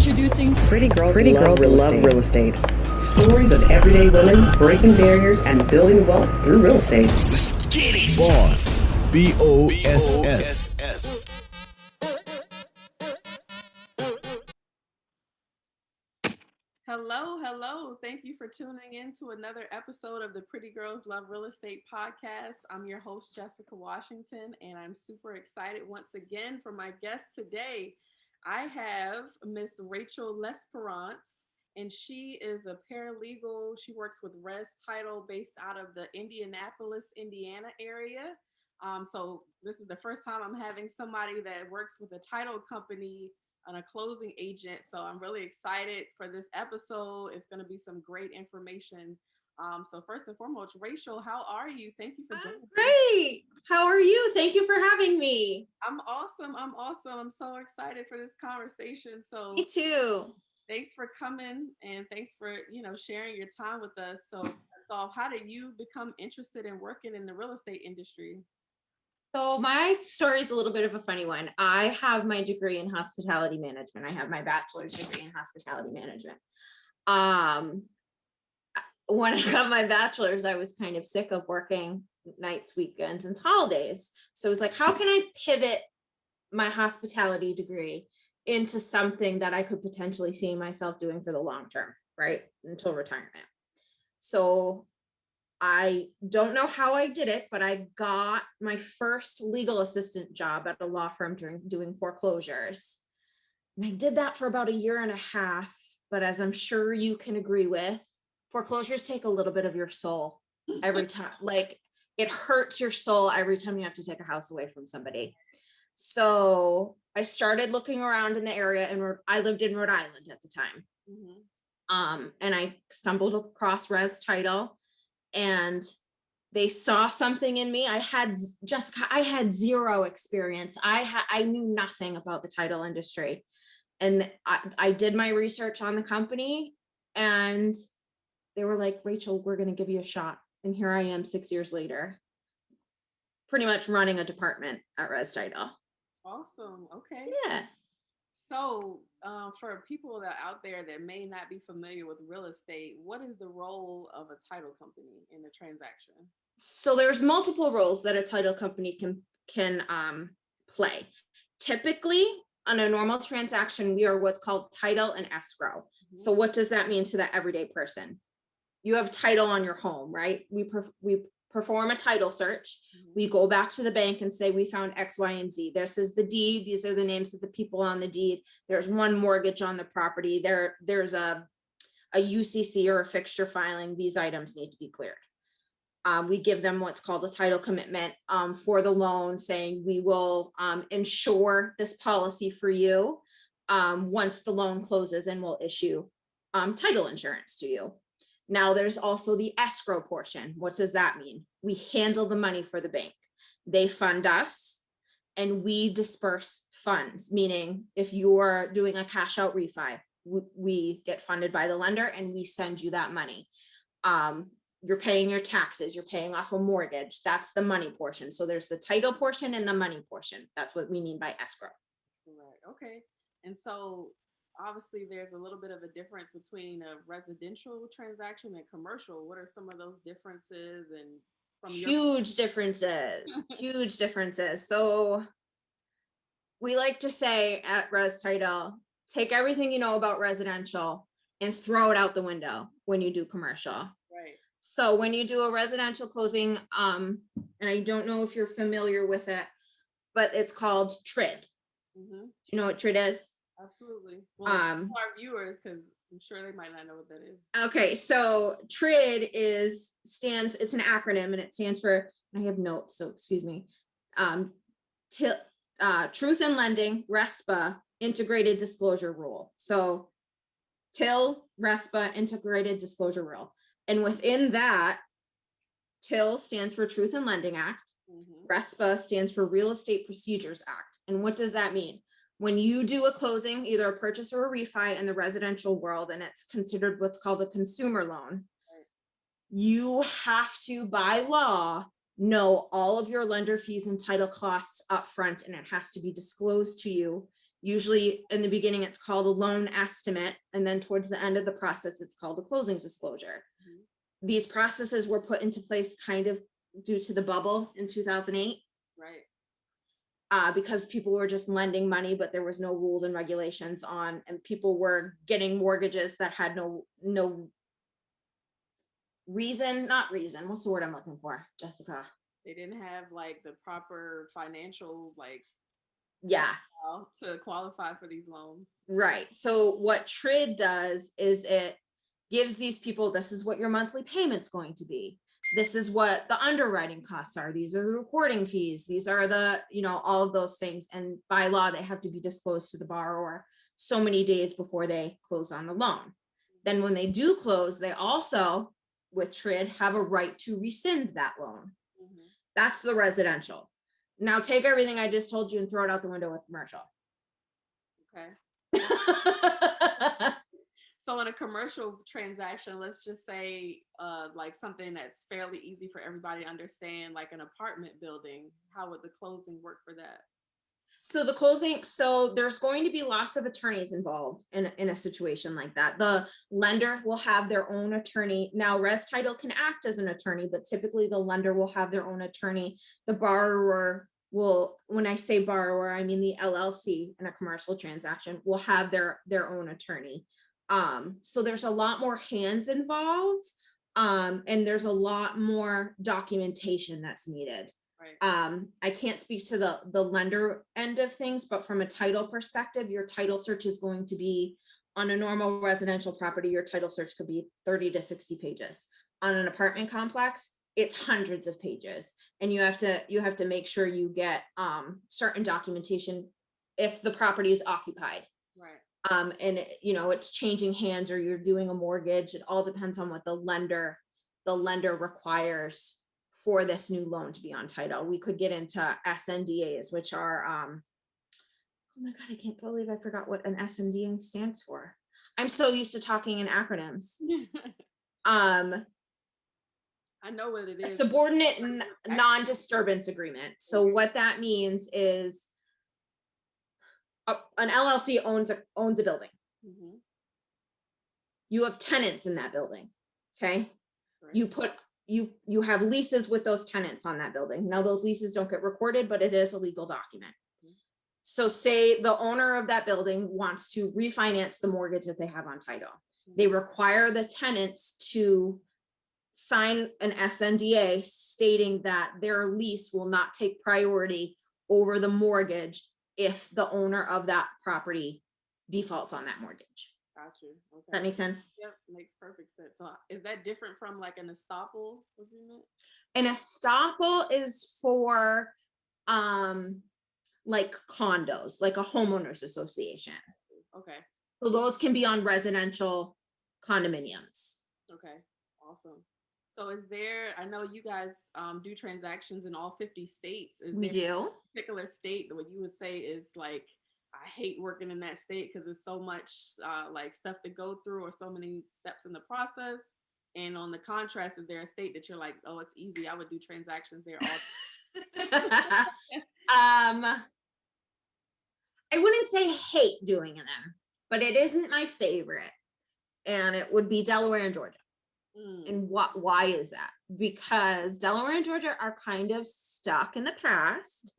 Introducing Pretty Girls Love Real Estate. Stories of everyday women breaking barriers and building wealth through real estate. Let's get it. Boss. BOSS. Hello. Thank you for tuning in to another episode of the Pretty Girls Love Real Estate podcast. I'm your host, Jessica Washington, and I'm super excited once again for my guest today. I have Miss Rachel Lesperance, and she is a paralegal. She works with ResTitle based out of the Indianapolis, Indiana area. So this is the first time I'm having somebody that works with a title company and a closing agent. So I'm really excited for this episode. It's going to be some great information. So first and foremost, Rachel, how are you? Thank you for joining me. Great. How are you? Thank you for having me. I'm awesome. I'm so excited for this conversation. So Me too. thanks for coming and thanks for, sharing your time with us. So first off, how did you become interested in working in the real estate industry? So my story is a little bit of a funny one. I have my degree in hospitality management. I have my bachelor's degree in hospitality management. When I got my bachelor's, I was kind of sick of working nights, weekends, and holidays. So it was like, how can I pivot my hospitality degree into something that I could potentially see myself doing for the long term, right? Until retirement. So I don't know how I did it, but I got my first legal assistant job at a law firm doing foreclosures. And I did that for about a year and a half. But as I'm sure you can agree with, foreclosures take a little bit of your soul every time. Like, it hurts your soul every time you have to take a house away from somebody. So I started looking around in the area, and I lived in Rhode Island at the time. Mm-hmm. And I stumbled across ResTitle, and they saw something in me. I had zero experience. I knew nothing about the title industry. And I did my research on the company, and they were like, Rachel, we're going to give you a shot. And here I am 6 years later, pretty much running a department at ResTitle. Awesome. Okay. Yeah. So for people that are out there that may not be familiar with real estate, what is the role of a title company in the transaction? So there's multiple roles that a title company can play. Typically, on a normal transaction, we are what's called title and escrow. Mm-hmm. So what does that mean to the everyday person? You have title on your home, right? We perform a title search. Mm-hmm. We go back to the bank and say, we found X, Y, and Z. This is the deed. These are the names of the people on the deed. There's one mortgage on the property. There's a UCC or a fixture filing. These items need to be cleared. We give them what's called a title commitment for the loan, saying we will insure this policy for you once the loan closes, and we'll issue title insurance to you. Now there's also the escrow portion. What does that mean? We handle the money for the bank. They fund us and we disperse funds, meaning if you're doing a cash out refi, we get funded by the lender and we send you that money. You're paying your taxes, you're paying off a mortgage. That's the money portion. So there's the title portion and the money portion. That's what we mean by escrow. Right. Okay. And so obviously there's a little bit of a difference between a residential transaction and commercial. What are some of those differences? And from huge differences. So we like to say at ResTitle, take everything you know about residential and throw it out the window when you do commercial. Right. So when you do a residential closing, and I don't know if you're familiar with it, but it's called TRID. Mm-hmm. Do you know what TRID is? Absolutely. Well, our viewers, because I'm sure they might not know what that is. Okay, so TRID it's an acronym, and it stands for, I have notes, so excuse me, Truth in Lending, RESPA, Integrated Disclosure Rule. So TIL, RESPA, Integrated Disclosure Rule. And within that, TIL stands for Truth in Lending Act. Mm-hmm. RESPA stands for Real Estate Procedures Act. And what does that mean? When you do a closing, either a purchase or a refi in the residential world, and it's considered what's called a consumer loan, right, you have to, by law, know all of your lender fees and title costs up front, and it has to be disclosed to you Usually in the beginning, it's called a loan estimate. And then towards the end of the process, it's called a closing disclosure. These processes were put into place kind of due to the bubble in 2008. Right. Because people were just lending money, but there was no rules and regulations on, and people were getting mortgages that had no reason, not reason. What's the word I'm looking for, Jessica? They didn't have like the proper financial yeah, to qualify for these loans. Right. So what TRID does is it gives these people, this is what your monthly payment's going to be. This is what the underwriting costs are. These are the recording fees. These are the, all of those things. And by law, they have to be disclosed to the borrower so many days before they close on the loan. Then when they do close, they also, with TRID, have a right to rescind that loan. That's the residential. Now take everything I just told you and throw it out the window with commercial. Okay. So in a commercial transaction, let's just say like something that's fairly easy for everybody to understand, like an apartment building, how would the closing work for that? So the closing, so there's going to be lots of attorneys involved in a situation like that. The lender will have their own attorney. Now, ResTitle can act as an attorney, but typically the lender will have their own attorney. The borrower will, when I say borrower, I mean the LLC in a commercial transaction, will have their own attorney. So there's a lot more hands involved, and there's a lot more documentation that's needed. Right. I can't speak to the lender end of things, but from a title perspective, your title search is going to be, on a normal residential property, your title search could be 30 to 60 pages. On an apartment complex, it's hundreds of pages, and you have to make sure you get certain documentation if the property is occupied. Right. And it's changing hands, or you're doing a mortgage. It all depends on what the lender requires for this new loan to be on title. We could get into SDAs, which are, oh my God, I can't believe I forgot what an SDA stands for. I'm so used to talking in acronyms. I know what it is. Subordinate non-disturbance agreement. So what that means is an LLC owns a building. Mm-hmm. You have tenants in that building. Okay. Right. You have leases with those tenants on that building. Now those leases don't get recorded, but it is a legal document. So say the owner of that building wants to refinance the mortgage that they have on title. They require the tenants to sign an SDA stating that their lease will not take priority over the mortgage if the owner of that property defaults on that mortgage. Got you. Okay. That makes sense? Yep, makes perfect sense. So is that different from like an estoppel agreement? An estoppel is for like condos, like a homeowners association. Okay. So those can be on residential condominiums. Okay, awesome. So is there, I know you guys do transactions in all 50 states. We do. A particular state that what you would say is like, I hate working in that state because there's so much like stuff to go through or so many steps in the process? And on the contrast, is there a state that you're like, oh, it's easy, I would do transactions there all I wouldn't say hate doing them, but it isn't my favorite. And it would be Delaware and Georgia. And why is that? Because Delaware and Georgia are kind of stuck in the past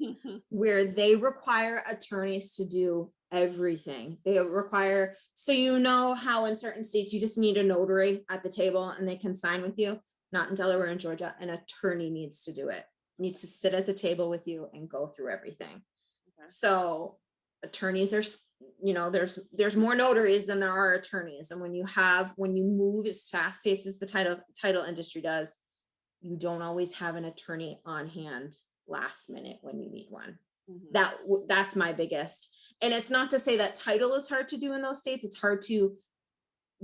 where they require attorneys to do everything. They require, so how in certain states you just need a notary at the table and they can sign with you. Not in Delaware and Georgia. An attorney needs to do it. Needs to sit at the table with you and go through everything. Okay. So attorneys are, there's more notaries than there are attorneys. And when you move as fast paced as the title industry does, you don't always have an attorney on hand last minute when you need one. Mm-hmm. That's my biggest. And it's not to say that title is hard to do in those states. It's hard to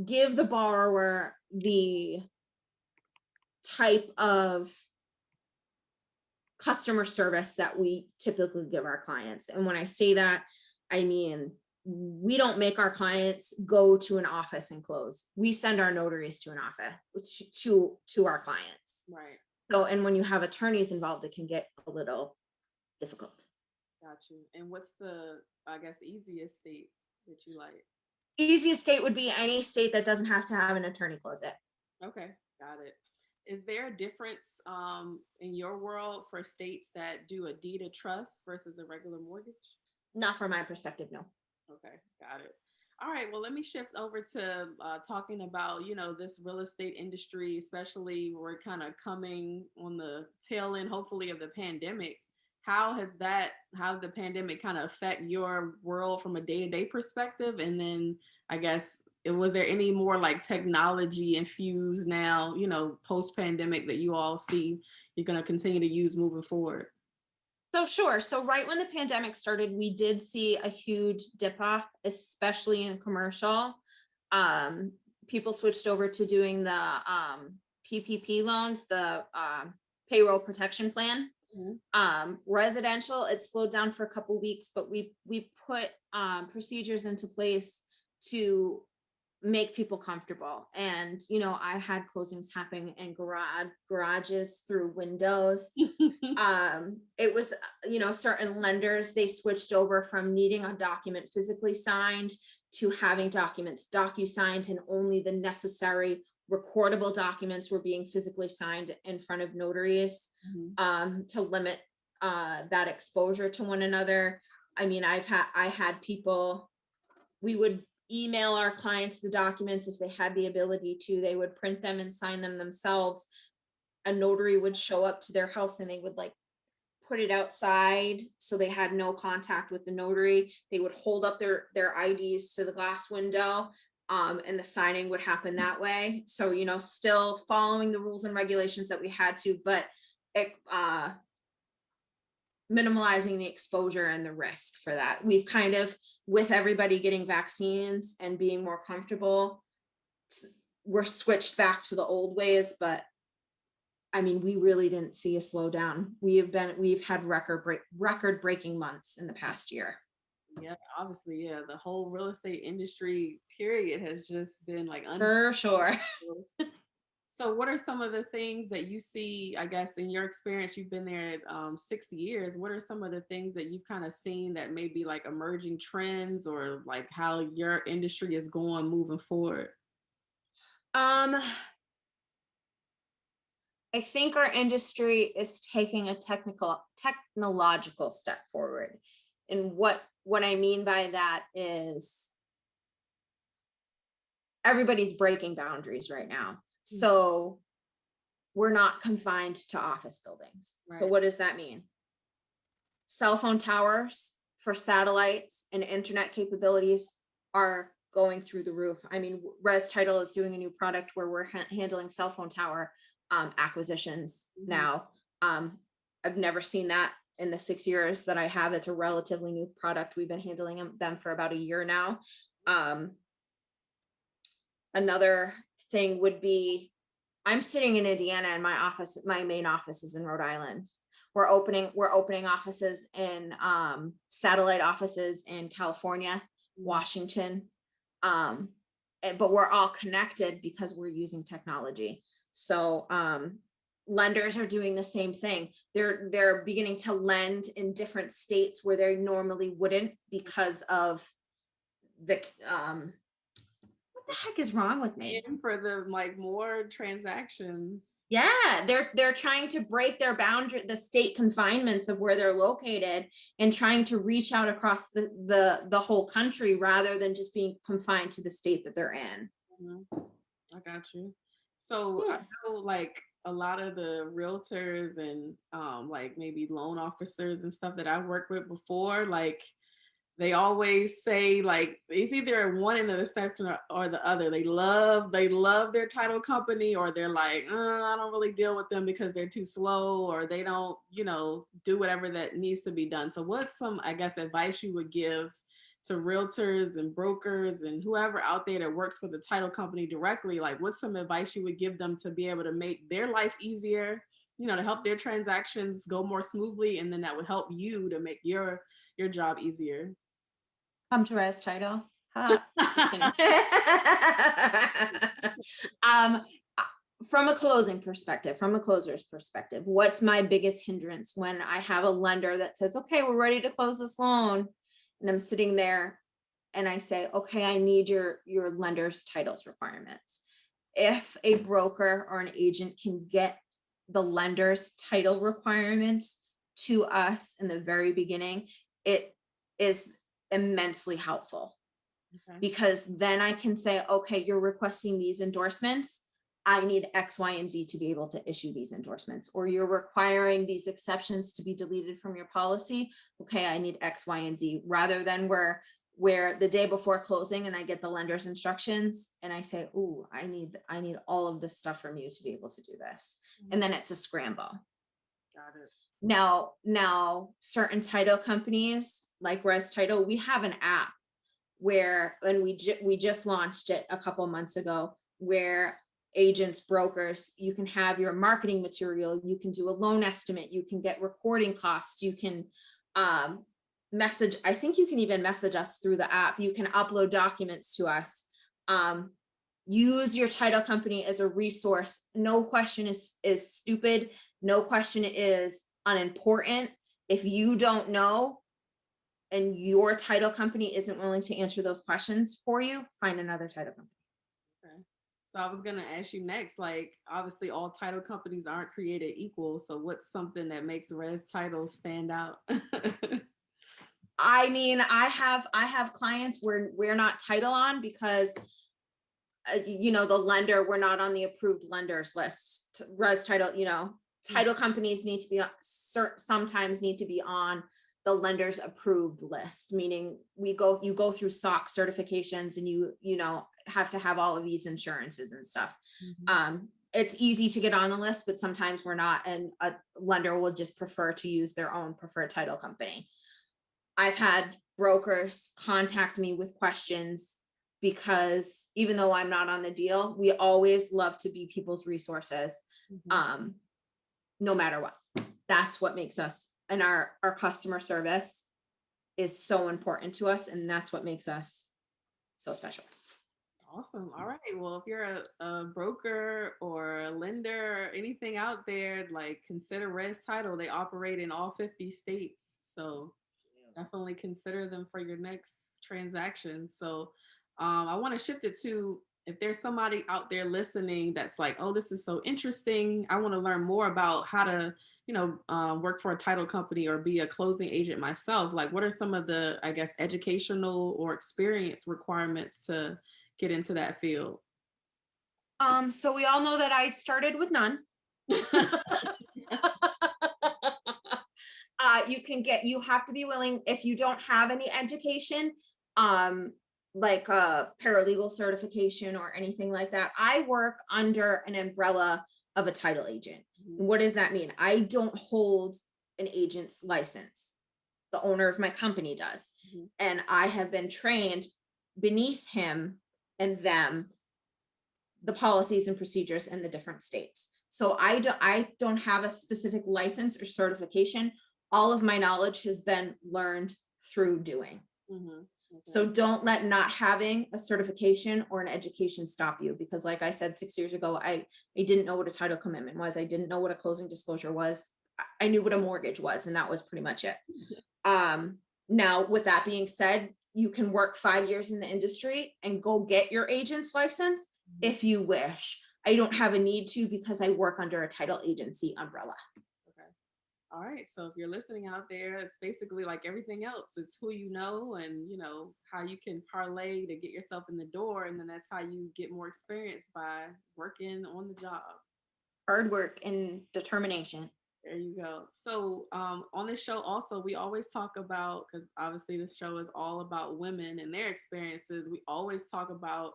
give the borrower the type of customer service that we typically give our clients. And when I say that, I mean, we don't make our clients go to an office and close. We send our notaries to an office to our clients. Right. So, and when you have attorneys involved, it can get a little difficult. Got you. And what's the, I guess, easiest states that you like? Easiest state would be any state that doesn't have to have an attorney close it. Okay, got it. Is there a difference in your world for states that do a deed of trust versus a regular mortgage? Not from my perspective, no. Okay, got it. All right, well, let me shift over to talking about, this real estate industry, especially we're kind of coming on the tail end, hopefully, of the pandemic. How did the pandemic kind of affect your world from a day-to-day perspective? And then I guess, was there any more like technology infused now, post-pandemic that you all see you're going to continue to use moving forward? So sure. So right when the pandemic started, we did see a huge dip off, especially in commercial. People switched over to doing the PPP loans, the payroll protection plan. Mm-hmm. Residential, it slowed down for a couple of weeks, but we put procedures into place to make people comfortable. And, I had closings happening in garages through windows. It was, certain lenders, they switched over from needing a document physically signed to having documents docu-signed, and only the necessary recordable documents were being physically signed in front of notaries, to limit that exposure to one another. I mean, I had people, we would email our clients the documents if they had the ability to. They would print them and sign them themselves. A notary would show up to their house and they would like put it outside, so they had no contact with the notary. They would hold up their IDs to the glass window, and the signing would happen that way. So, still following the rules and regulations that we had to, but minimalizing the exposure and the risk for that. We've kind of, with everybody getting vaccines and being more comfortable, we're switched back to the old ways. But I mean, we really didn't see a slowdown. We've had record breaking months in the past year. Yeah, obviously, yeah. The whole real estate industry period has just been like for sure. So what are some of the things that you see, I guess, in your experience? You've been there 6 years. What are some of the things that you've kind of seen that may be like emerging trends, or like how your industry is going moving forward? I think our industry is taking a technological step forward. And what I mean by that is everybody's breaking boundaries right now. So we're not confined to office buildings. Right. So what does that mean? Cell phone towers for satellites and internet capabilities are going through the roof. I mean, ResTitle is doing a new product where we're handling cell phone tower acquisitions now. I've never seen that in the 6 years that I have. It's a relatively new product. We've been handling them for about a year now. Another thing would be, I'm sitting in Indiana and my main office is in Rhode Island. We're opening offices in satellite offices in California, Washington, but we're all connected because we're using technology. So lenders are doing the same thing. They're beginning to lend in different states where they normally wouldn't because of the what the heck is wrong with me? For the like more transactions. Yeah, they're trying to break their boundary, the state confinements of where they're located, and trying to reach out across the whole country rather than just being confined to the state that they're in. I got you. So yeah. I know like a lot of the realtors and like maybe loan officers and stuff that I worked with before, like they always say like it's either one end of the spectrum or the other. They love their title company, or they're like, I don't really deal with them because they're too slow, or they don't, do whatever that needs to be done. So what's some, I guess, advice you would give to realtors and brokers and whoever out there that works with the title company directly? Like, what's some advice you would give them to be able to make their life easier, to help their transactions go more smoothly, and then that would help you to make your job easier? Come to ResTitle. from a closing perspective, from a closer's perspective, what's my biggest hindrance when I have a lender that says, okay, we're ready to close this loan, and I'm sitting there and I say, okay, I need your lender's titles requirements. If a broker or an agent can get the lender's title requirements to us in the very beginning, it is immensely helpful. Okay. Because then I can say, okay, you're requesting these endorsements. I need X, Y, and Z to be able to issue these endorsements, or you're requiring these exceptions to be deleted from your policy. Okay, I need X, Y, and Z, rather than where the day before closing and I get the lender's instructions and I say, oh, I need all of this stuff from you to be able to do this. Mm-hmm. And then it's a scramble. Got it. Now certain title companies like ResTitle, we have an app where, and we just launched it a couple months ago, where agents, brokers, you can have your marketing material, you can do a loan estimate, you can get recording costs, you can message, I think you can even message us through the app, you can upload documents to us, use your title company as a resource. No question is stupid, no question is unimportant. If you don't know and your title company isn't willing to answer those questions for you, find another title company. Okay. So I was going to ask you next, like, obviously all title companies aren't created equal. So what's something that makes ResTitle stand out? I mean, I have clients where we're not title on because, the lender, we're not on the approved lenders list. ResTitle, title companies need to be, sometimes need to be on the lender's approved list, meaning you go through SOC certifications and you have to have all of these insurances and stuff. Mm-hmm. It's easy to get on the list, but sometimes we're not, and a lender will just prefer to use their own preferred title company. I've had brokers contact me with questions because even though I'm not on the deal, we always love to be people's resources, mm-hmm. No matter what. That's what makes us, and our customer service is so important to us, and that's what makes us so special. Awesome. All right. Well, if you're a broker or a lender or anything out there, like, consider ResTitle. They operate in all 50 states. So definitely consider them for your next transaction. So I want to shift it to, if there's somebody out there listening that's like, oh, this is so interesting, I want to learn more about how to, work for a title company or be a closing agent myself. Like, what are some of the, I guess, educational or experience requirements to get into that field? So we all know that I started with none. You have to be willing, if you don't have any education, like a paralegal certification or anything like that. I work under an umbrella of a title agent. Mm-hmm. What does that mean? I don't hold an agent's license. The owner of my company does. Mm-hmm. And I have been trained beneath him and them, the policies and procedures in the different states. So I don't have a specific license or certification. All of my knowledge has been learned through doing. Mm-hmm. Okay. So don't let not having a certification or an education stop you, because like I said, 6 years ago, I didn't know what a title commitment was. I didn't know what a closing disclosure was. I knew what a mortgage was, and that was pretty much it. Now, with that being said, you can work 5 years in the industry and go get your agent's license if you wish. I don't have a need to because I work under a title agency umbrella. All right. So if you're listening out there, it's basically like everything else. It's who you know and, how you can parlay to get yourself in the door. And then that's how you get more experience, by working on the job. Hard work and determination. There you go. So on this show also, we always talk about, because obviously this show is all about women and their experiences. We always talk about,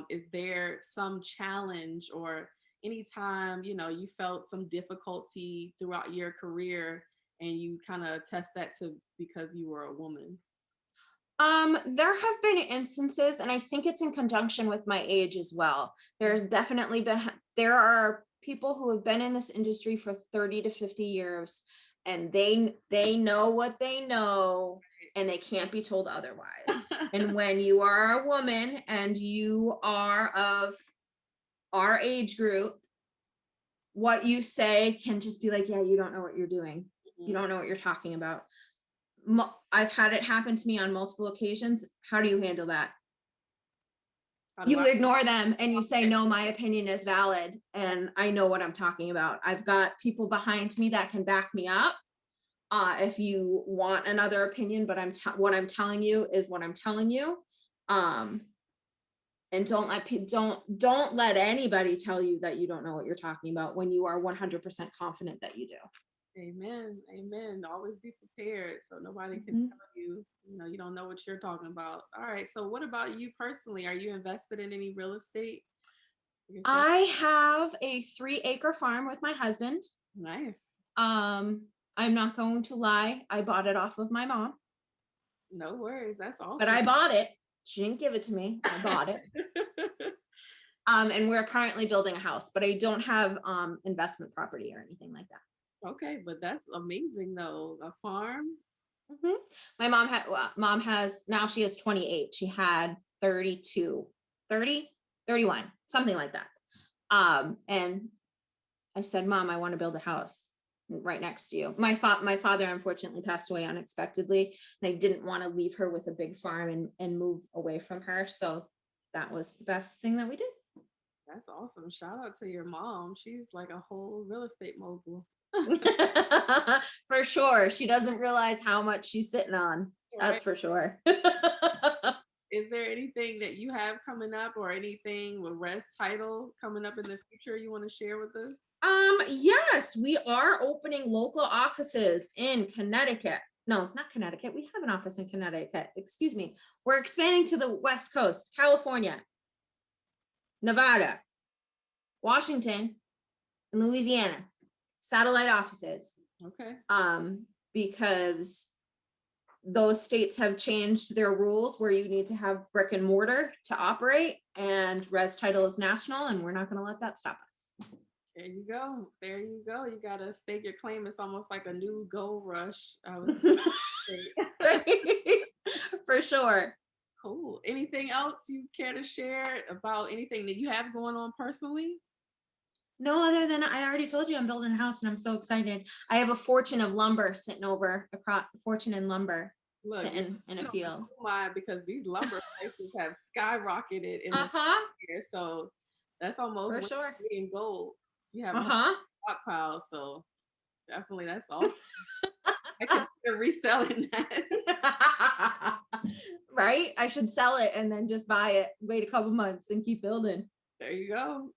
is there some challenge or anytime, you felt some difficulty throughout your career and you kind of test that to because you were a woman? There have been instances, and I think it's in conjunction with my age as well. There are people who have been in this industry for 30 to 50 years, and they know what they know, and they can't be told otherwise. And when you are a woman and you are of our age group, what you say can just be like, yeah, you don't know what you're doing. You don't know what you're talking about. I've had it happen to me on multiple occasions. How do you handle that? You ignore them and you say, no, my opinion is valid and I know what I'm talking about. I've got people behind me that can back me up. If you want another opinion, but what I'm telling you is what I'm telling you. And don't let anybody tell you that you don't know what you're talking about when you are 100% confident that you do. Amen. Amen. Always be prepared so nobody can tell you, you don't know what you're talking about. All right. So what about you personally? Are you invested in any real estate? I have a 3-acre farm with my husband. Nice. I'm not going to lie. I bought it off of my mom. No worries. That's awesome. But I bought it. She didn't give it to me. I bought it. And we're currently building a house, but I don't have investment property or anything like that. Okay, but that's amazing though. A farm. My mom has now, she has 28. She had 32, 30, 31, something like that. And I said, Mom, I want to build a house right next to you. My father unfortunately passed away unexpectedly, and I didn't want to leave her with a big farm and move away from her. So that was the best thing that we did. That's awesome. Shout out to your mom. She's like a whole real estate mogul. For sure. She doesn't realize how much she's sitting on. Right? That's for sure. Is there anything that you have coming up or anything with ResTitle coming up in the future you want to share with us? Yes, we are opening local offices in Connecticut. No, not Connecticut. We have an office in Connecticut. Excuse me. We're expanding to the West Coast, California, Nevada, Washington, and Louisiana. Satellite offices. Okay. Because those states have changed their rules where you need to have brick and mortar to operate, and ResTitle is national, and we're not going to let that stop us. There you go. There you go. You got to stake your claim. It's almost like a new gold rush. For sure. Cool. Anything else you care to share about anything that you have going on personally? No, other than I already told you I'm building a house and I'm so excited. I have a fortune of lumber sitting over across fortune in lumber. Look, sitting in a field. Why? Because these lumber prices have skyrocketed in the year, so that's almost for sure in gold. You have stockpile, so definitely that's awesome. I consider reselling that. Right? I should sell it and then just buy it, wait a couple months and keep building. There you go.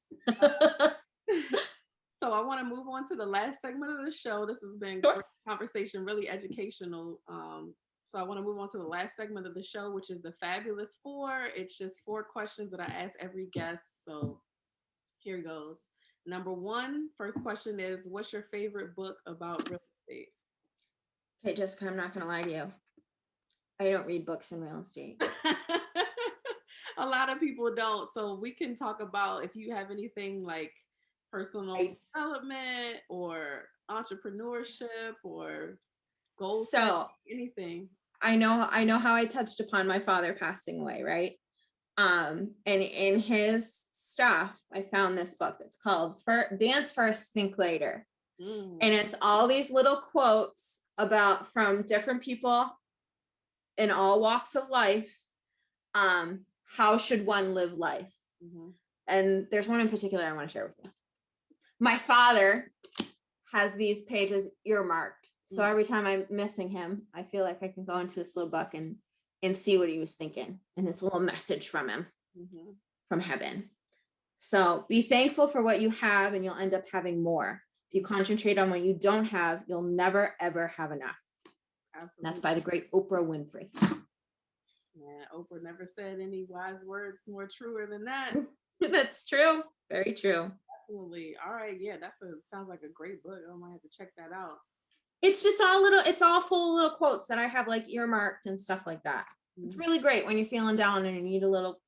So I want to move on to the last segment of the show. This has been great conversation, really educational. So I want to move on to the last segment of the show, which is the Fabulous Four. It's just 4 questions that I ask every guest. So here goes. Number 1, first question is, what's your favorite book about real estate? Okay, Jessica, I'm not going to lie to you. I don't read books in real estate. A lot of people don't. So we can talk about if you have anything like personal development or entrepreneurship or goals. So anything. I know how I touched upon my father passing away, right? And in his stuff, I found this book. It's called Dance First, Think Later. And it's all these little quotes from different people in all walks of life. How should one live life? And there's one in particular I want to share with you. My father has these pages earmarked. So every time I'm missing him, I feel like I can go into this little book and see what he was thinking. And it's a little message from him, from heaven. So be thankful for what you have and you'll end up having more. If you concentrate on what you don't have, you'll never, ever have enough. Absolutely. That's by the great Oprah Winfrey. Yeah, Oprah never said any wise words more truer than that. That's true. Very true. Absolutely. All right. Yeah, sounds like a great book. I might have to check that out. It's just it's all full of little quotes that I have like earmarked and stuff like that. It's really great when you're feeling down and you need a little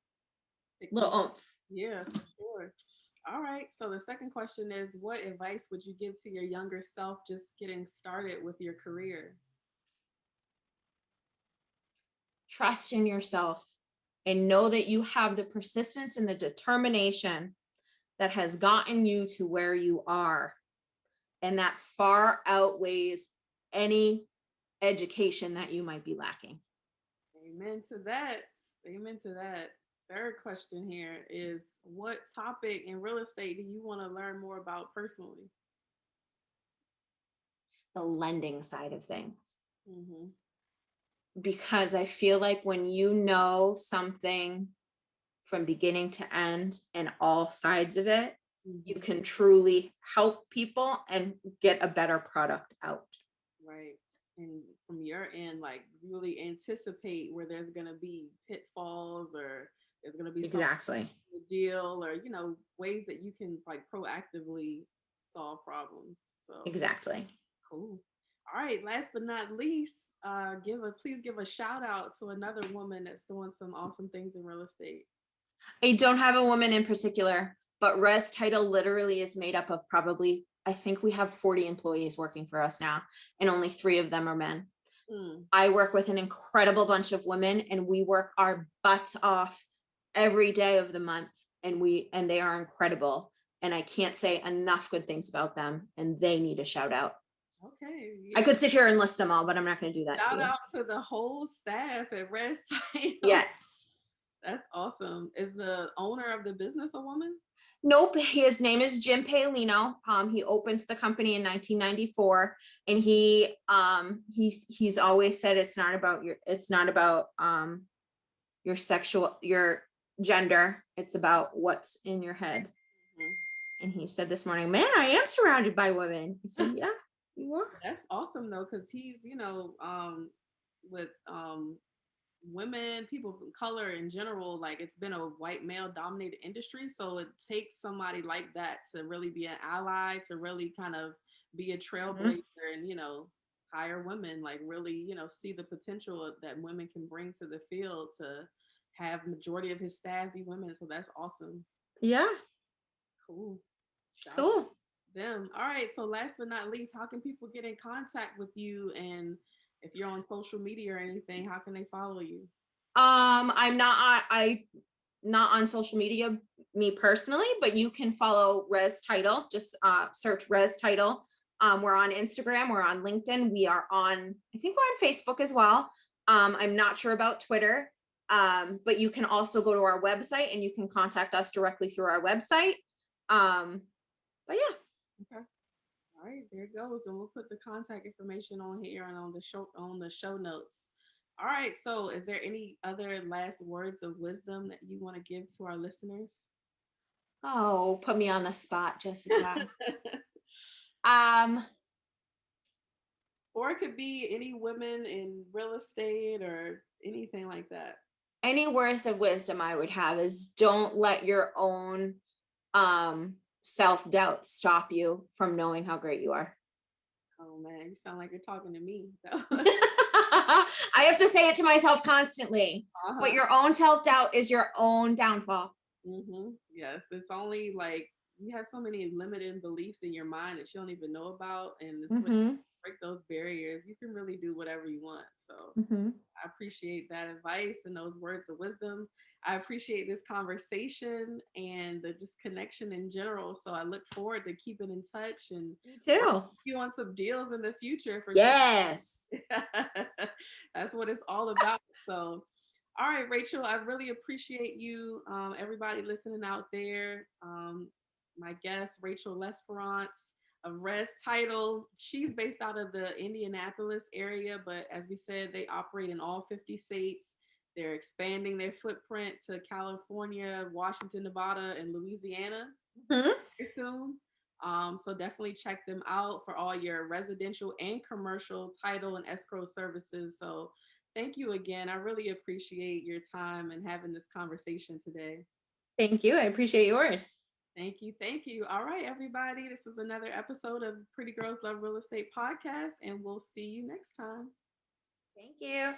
oomph. Yeah, for sure. All right. So the second question is, what advice would you give to your younger self just getting started with your career? Trust in yourself and know that you have the persistence and the determination that has gotten you to where you are. And that far outweighs any education that you might be lacking. Amen to that. Amen to that. Third question here is, what topic in real estate do you want to learn more about personally? The lending side of things. Mm-hmm. Because I feel like when you know something from beginning to end and all sides of it, you can truly help people and get a better product out. Right. And from your end, like really anticipate where there's going to be pitfalls or there's going to be Exactly the deal, or, ways that you can like proactively solve problems. So exactly. cool. All right. Last but not least, please give a shout out to another woman that's doing some awesome things in real estate. I don't have a woman in particular, but ResTitle literally is made up of probably, I think we have 40 employees working for us now, and only 3 of them are men. I work with an incredible bunch of women, and we work our butts off every day of the month, and they are incredible. And I can't say enough good things about them, and they need a shout out. Okay. Yeah. I could sit here and list them all, but I'm not going to do that. Shout out to the whole staff at ResTitle. Yes. That's awesome. Is the owner of the business a woman? Nope. His name is Jim Paolino. He opened the company in 1994, and he's always said it's not about your gender. It's about what's in your head. Mm-hmm. And he said this morning, man, I am surrounded by women. He said, yeah, you are. That's awesome though, because he's, with women, people of color in general, like it's been a white male dominated industry. So it takes somebody like that to really be an ally, to really kind of be a trailblazer and, hire women, like really, see the potential that women can bring to the field, to have majority of his staff be women. So that's awesome. Yeah. Cool. Cool. Them. All right. So last but not least, how can people get in contact with you? And if you're on social media or anything, how can they follow you? I'm not on social media, me personally, but you can follow ResTitle. Just search ResTitle. We're on Instagram, we're on LinkedIn, I think we're on Facebook as well. I'm not sure about Twitter, but you can also go to our website and you can contact us directly through our website. But yeah. Okay. All right, there it goes. And we'll put the contact information on here and on the show notes. All right. So is there any other last words of wisdom that you want to give to our listeners? Oh, put me on the spot, Jessica. Or it could be any women in real estate or anything like that. Any words of wisdom I would have is, don't let your own self-doubt stop you from knowing how great you are. Oh man, you sound like you're talking to me. I have to say it to myself constantly. But your own self-doubt is your own downfall. Yes, it's only like you have so many limiting beliefs in your mind that you don't even know about, and it's when you break those barriers, you can really do whatever you want. So I appreciate that advice and those words of wisdom. I appreciate this conversation and the just connection in general. So I look forward to keeping in touch and you on some deals in the future. Yes. That's what it's all about. So, all right, Rachel, I really appreciate you. Everybody listening out there. My guest, Rachel Lesperance of ResTitle. She's based out of the Indianapolis area, but as we said, they operate in all 50 states. They're expanding their footprint to California, Washington, Nevada, and Louisiana very soon. So definitely check them out for all your residential and commercial title and escrow services. So thank you again. I really appreciate your time and having this conversation today. Thank you. I appreciate yours. Thank you. Thank you. All right, everybody. This was another episode of Pretty Girls Love Real Estate podcast, and we'll see you next time. Thank you.